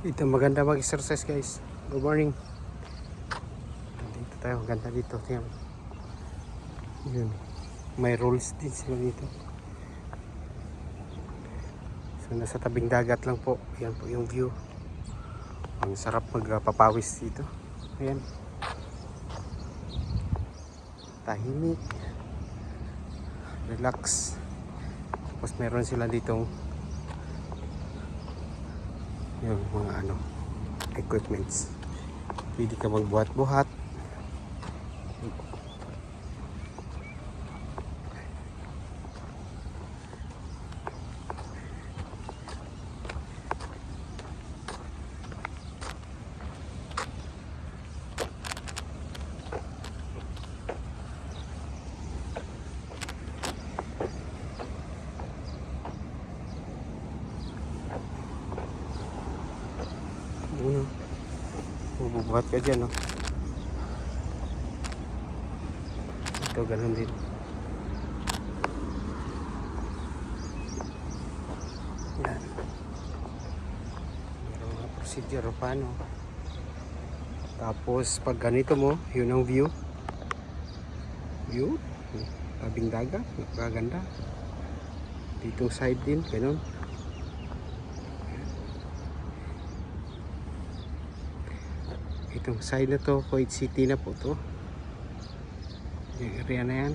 Ito maganda mag-exercise guys. Good morning. Dito tayo, ganda dito. Tingnan. Yun. May rules din sila dito. So nasa tabing dagat lang po. Yan po yung view. Ang sarap magpapawis dito. Ayan. Tahimik. Relax. Tapos meron sila ditong yung mga equipments. Pwede ka magbuhat-buhat. Bubuhat ka dyan, no? Ito, ganun din. Yan. Merong mga procedure o paano. Tapos, pag ganito mo, yun ang view. View. Tabing dagat. Napakaganda. Ditong side din, ganun. Itong side na to, Kuwait City na po to. Yung area na yan.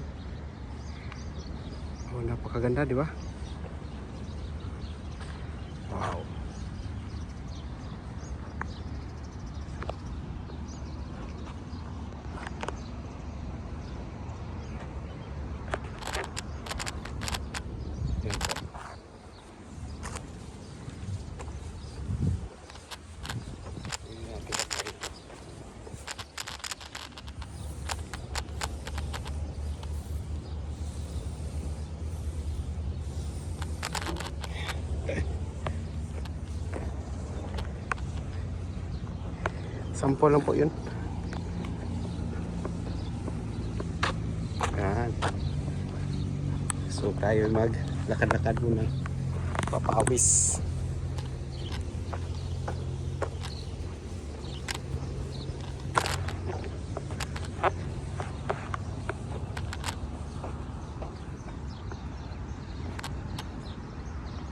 Oh, napakaganda, di ba? Wow. Yan po. Sample lang po yun. Yan. So tayo maglakad-lakad muna. Papawis.